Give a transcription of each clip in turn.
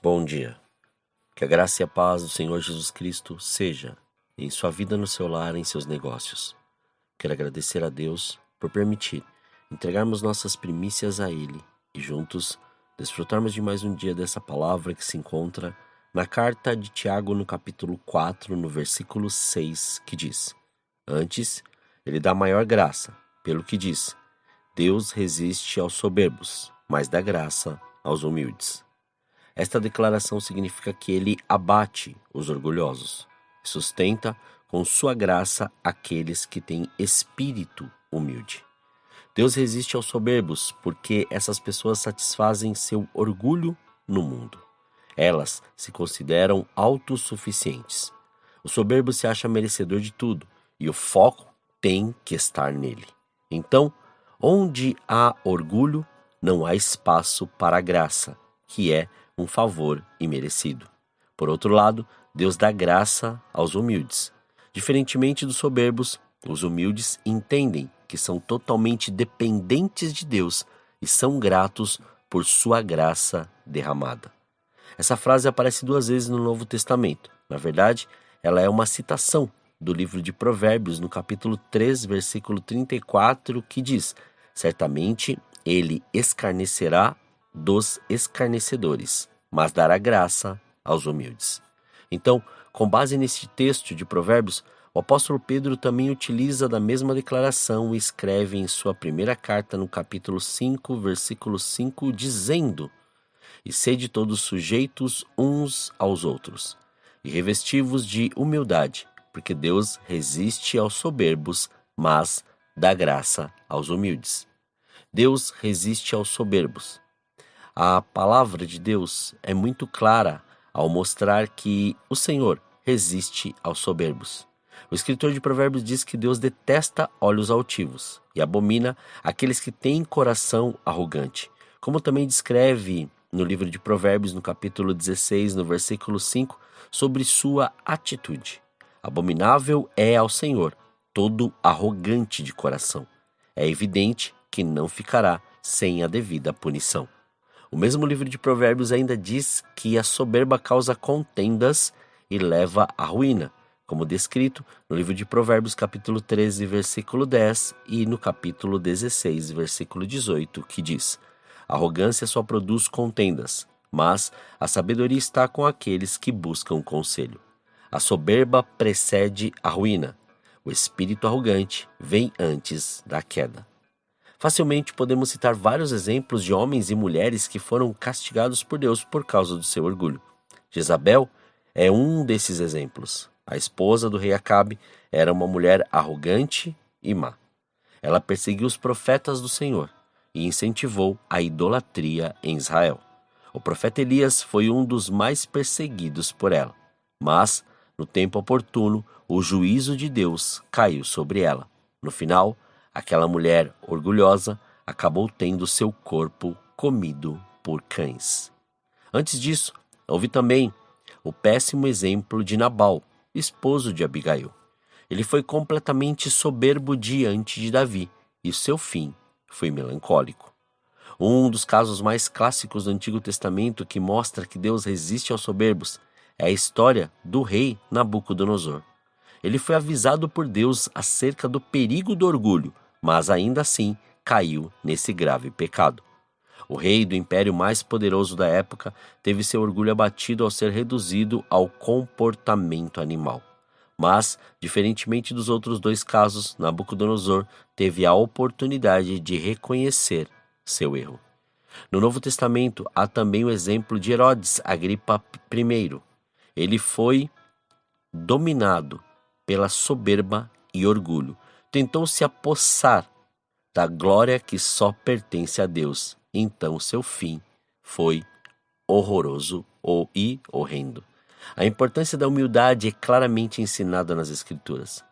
Bom dia. Que a graça e a paz do Senhor Jesus Cristo seja em sua vida, no seu lar, em seus negócios. Quero agradecer a Deus por permitir entregarmos nossas primícias a Ele e juntos desfrutarmos de mais um dia dessa palavra que se encontra na carta de Tiago, no capítulo 4, no versículo 6, que diz: Antes, Ele dá maior graça, pelo que diz: Deus resiste aos soberbos, mas dá graça aos humildes. Esta declaração significa que ele abate os orgulhosos e sustenta com sua graça aqueles que têm espírito humilde. Deus resiste aos soberbos porque essas pessoas satisfazem seu orgulho no mundo. Elas se consideram autossuficientes. O soberbo se acha merecedor de tudo e o foco tem que estar nele. Então, onde há orgulho, não há espaço para a graça, que é um favor imerecido. Por outro lado, Deus dá graça aos humildes. Diferentemente dos soberbos, os humildes entendem que são totalmente dependentes de Deus e são gratos por sua graça derramada. Essa frase aparece 2 vezes no Novo Testamento. Na verdade, ela é uma citação do livro de Provérbios, no capítulo 3, versículo 34, que diz: Certamente ele escarnecerá dos escarnecedores, mas dará graça aos humildes. Então, com base nesse texto de Provérbios, o apóstolo Pedro também utiliza da mesma declaração e escreve em sua primeira carta, no capítulo 5, versículo 5, dizendo: E sede todos sujeitos uns aos outros, e revesti-vos de humildade, porque Deus resiste aos soberbos, mas dá graça aos humildes. Deus resiste aos soberbos. A palavra de Deus é muito clara ao mostrar que o Senhor resiste aos soberbos. O escritor de Provérbios diz que Deus detesta olhos altivos e abomina aqueles que têm coração arrogante. Como também descreve no livro de Provérbios, no capítulo 16, no versículo 5, sobre sua atitude. Abominável é ao Senhor todo arrogante de coração. É evidente que não ficará sem a devida punição. O mesmo livro de Provérbios ainda diz que a soberba causa contendas e leva à ruína, como descrito no livro de Provérbios, capítulo 13, versículo 10, e no capítulo 16, versículo 18, que diz: Arrogância só produz contendas, mas a sabedoria está com aqueles que buscam conselho. A soberba precede a ruína. O espírito arrogante vem antes da queda. Facilmente podemos citar vários exemplos de homens e mulheres que foram castigados por Deus por causa do seu orgulho. Jezabel é um desses exemplos. A esposa do rei Acabe era uma mulher arrogante e má. Ela perseguiu os profetas do Senhor e incentivou a idolatria em Israel. O profeta Elias foi um dos mais perseguidos por ela, mas, no tempo oportuno, o juízo de Deus caiu sobre ela. No final, aquela mulher orgulhosa acabou tendo seu corpo comido por cães. Antes disso, houve também o péssimo exemplo de Nabal, esposo de Abigail. Ele foi completamente soberbo diante de Davi, e seu fim foi melancólico. Um dos casos mais clássicos do Antigo Testamento que mostra que Deus resiste aos soberbos é a história do rei Nabucodonosor. Ele foi avisado por Deus acerca do perigo do orgulho, mas ainda assim caiu nesse grave pecado. O rei do império mais poderoso da época teve seu orgulho abatido ao ser reduzido ao comportamento animal. Mas, diferentemente dos outros 2 casos, Nabucodonosor teve a oportunidade de reconhecer seu erro. No Novo Testamento há também o exemplo de Herodes Agripa I. Ele foi dominado pela soberba e orgulho. Tentou se apossar da glória que só pertence a Deus. Então seu fim foi horroroso e horrendo. A importância da humildade é claramente ensinada nas Escrituras.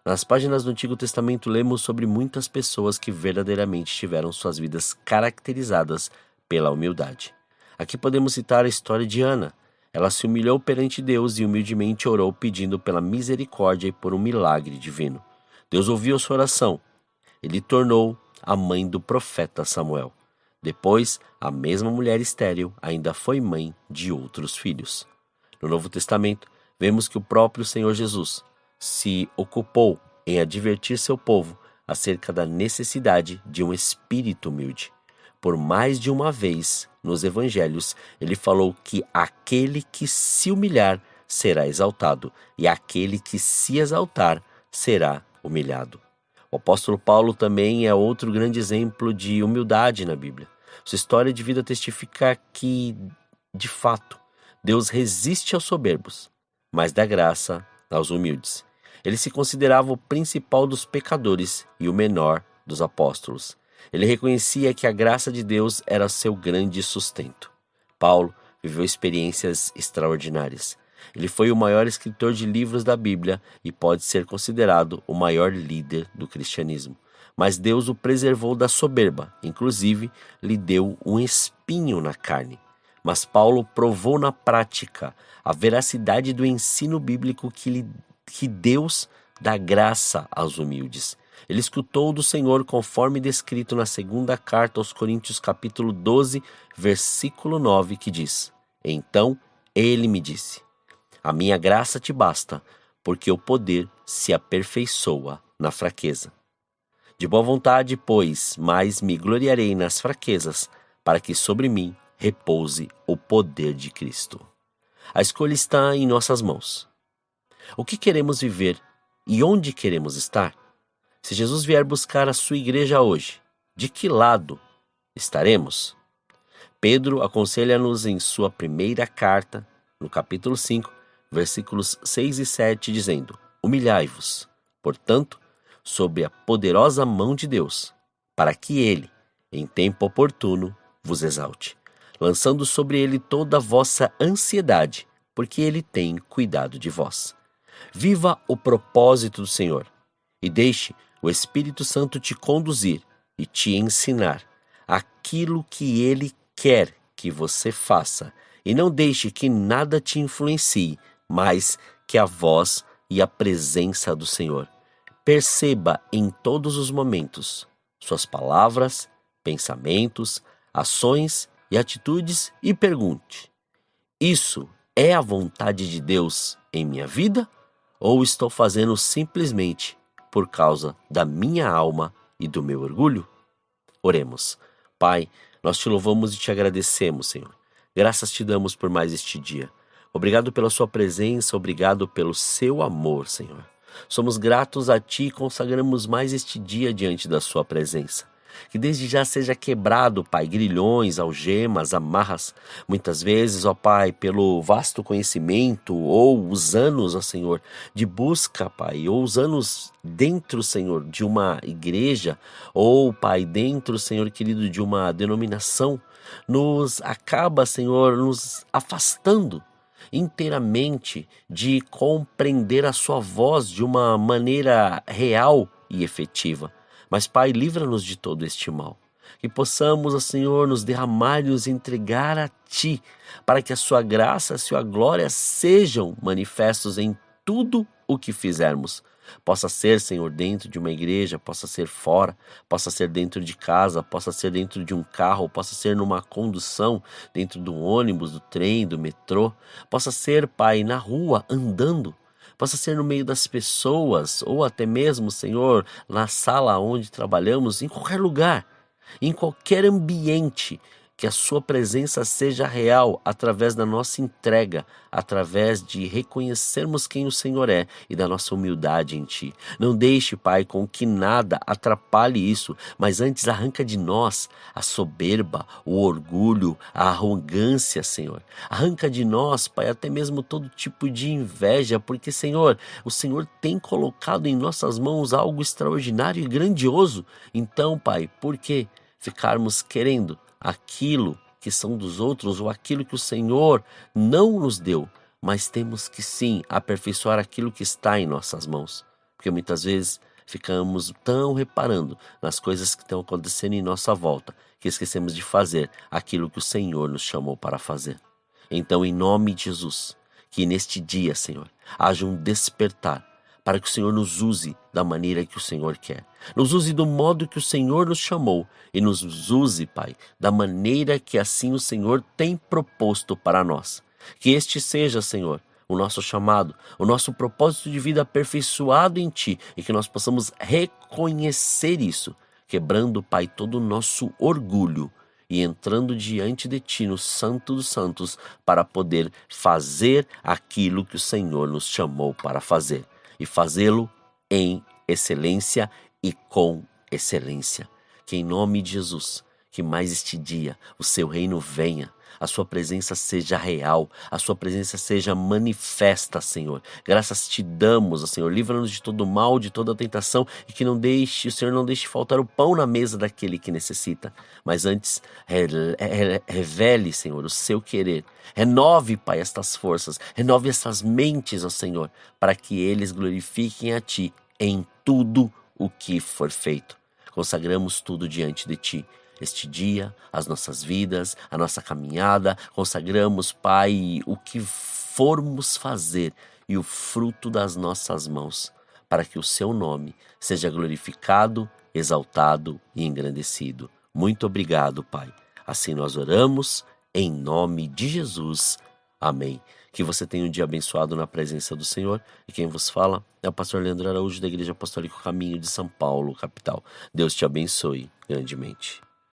Nas páginas do Antigo Testamento lemos sobre muitas pessoas que verdadeiramente tiveram suas vidas caracterizadas pela humildade. Aqui podemos citar a história de Ana. Ela se humilhou perante Deus e humildemente orou pedindo pela misericórdia e por um milagre divino. Deus ouviu sua oração. Ele tornou a mãe do profeta Samuel. Depois, a mesma mulher estéril ainda foi mãe de outros filhos. No Novo Testamento, vemos que o próprio Senhor Jesus se ocupou em advertir seu povo acerca da necessidade de um espírito humilde. Por mais de uma vez, nos evangelhos, ele falou que aquele que se humilhar será exaltado, e aquele que se exaltar será humilhado. O apóstolo Paulo também é outro grande exemplo de humildade na Bíblia. Sua história de vida testifica que, de fato, Deus resiste aos soberbos, mas dá graça aos humildes. Ele se considerava o principal dos pecadores e o menor dos apóstolos. Ele reconhecia que a graça de Deus era seu grande sustento. Paulo viveu experiências extraordinárias. Ele foi o maior escritor de livros da Bíblia e pode ser considerado o maior líder do cristianismo. Mas Deus o preservou da soberba, inclusive lhe deu um espinho na carne. Mas Paulo provou na prática a veracidade do ensino bíblico que Deus dá graça aos humildes. Ele escutou do Senhor conforme descrito na segunda carta aos Coríntios capítulo 12, versículo 9, que diz: Então ele me disse: A minha graça te basta, porque o poder se aperfeiçoa na fraqueza. De boa vontade, pois, mais me gloriarei nas fraquezas, para que sobre mim repouse o poder de Cristo. A escolha está em nossas mãos. O que queremos viver e onde queremos estar? Se Jesus vier buscar a sua igreja hoje, de que lado estaremos? Pedro aconselha-nos em sua primeira carta, no capítulo 5, versículos 6 e 7, dizendo: Humilhai-vos, portanto, sob a poderosa mão de Deus, para que ele, em tempo oportuno, vos exalte, lançando sobre ele toda a vossa ansiedade, porque ele tem cuidado de vós. Viva o propósito do Senhor e deixe o Espírito Santo te conduzir e te ensinar aquilo que ele quer que você faça, e não deixe que nada te influencie, mas que a voz e a presença do Senhor. Perceba em todos os momentos suas palavras, pensamentos, ações e atitudes e pergunte: isso é a vontade de Deus em minha vida? Ou estou fazendo simplesmente por causa da minha alma e do meu orgulho? Oremos. Pai, nós te louvamos e te agradecemos, Senhor. Graças te damos por mais este dia. Obrigado pela sua presença, obrigado pelo seu amor, Senhor. Somos gratos a ti e consagramos mais este dia diante da sua presença. Que desde já seja quebrado, Pai, grilhões, algemas, amarras. Muitas vezes, ó Pai, pelo vasto conhecimento ou os anos, ó Senhor, de busca, Pai, ou os anos dentro, Senhor, de uma igreja, ou, Pai, dentro, Senhor querido, de uma denominação, nos acaba, Senhor, nos afastando inteiramente de compreender a sua voz de uma maneira real e efetiva. Mas, Pai, livra-nos de todo este mal. Que possamos, ó Senhor, nos derramar e nos entregar a Ti, para que a Sua graça e a Sua glória sejam manifestos em tudo o que fizermos. Possa ser, Senhor, dentro de uma igreja, possa ser fora, possa ser dentro de casa, possa ser dentro de um carro, possa ser numa condução, dentro do ônibus, do trem, do metrô, possa ser, Pai, na rua, andando, possa ser no meio das pessoas, ou até mesmo, Senhor, na sala onde trabalhamos, em qualquer lugar, em qualquer ambiente, que a sua presença seja real através da nossa entrega, através de reconhecermos quem o Senhor é e da nossa humildade em Ti. Não deixe, Pai, com que nada atrapalhe isso, mas antes arranca de nós a soberba, o orgulho, a arrogância, Senhor. Arranca de nós, Pai, até mesmo todo tipo de inveja, porque, Senhor, o Senhor tem colocado em nossas mãos algo extraordinário e grandioso. Então, Pai, por que ficarmos querendo aquilo que são dos outros ou aquilo que o Senhor não nos deu, mas temos que sim aperfeiçoar aquilo que está em nossas mãos, porque muitas vezes ficamos tão reparando nas coisas que estão acontecendo em nossa volta que esquecemos de fazer aquilo que o Senhor nos chamou para fazer. Então, em nome de Jesus, que neste dia, Senhor, haja um despertar para que o Senhor nos use da maneira que o Senhor quer. Nos use do modo que o Senhor nos chamou e nos use, Pai, da maneira que assim o Senhor tem proposto para nós. Que este seja, Senhor, o nosso chamado, o nosso propósito de vida aperfeiçoado em Ti e que nós possamos reconhecer isso, quebrando, Pai, todo o nosso orgulho e entrando diante de Ti no Santo dos Santos para poder fazer aquilo que o Senhor nos chamou para fazer e fazê-lo em excelência e com excelência. Que em nome de Jesus, que mais este dia o Seu reino venha, a Sua presença seja real, a Sua presença seja manifesta, Senhor. Graças te damos, Senhor, livra-nos de todo mal, de toda tentação e que o Senhor não deixe faltar o pão na mesa daquele que necessita. Mas antes, revele, Senhor, o Seu querer. Renove, Pai, estas forças, renove essas mentes, ó Senhor, para que eles glorifiquem a Ti em tudo o que for feito. Consagramos tudo diante de Ti. Este dia, as nossas vidas, a nossa caminhada, consagramos, Pai, o que formos fazer e o fruto das nossas mãos, para que o Seu nome seja glorificado, exaltado e engrandecido. Muito obrigado, Pai. Assim nós oramos, em nome de Jesus. Amém. Que você tenha um dia abençoado na presença do Senhor. E quem vos fala é o pastor Leandro Araújo, da Igreja Apostólica Caminho de São Paulo, capital. Deus te abençoe grandemente.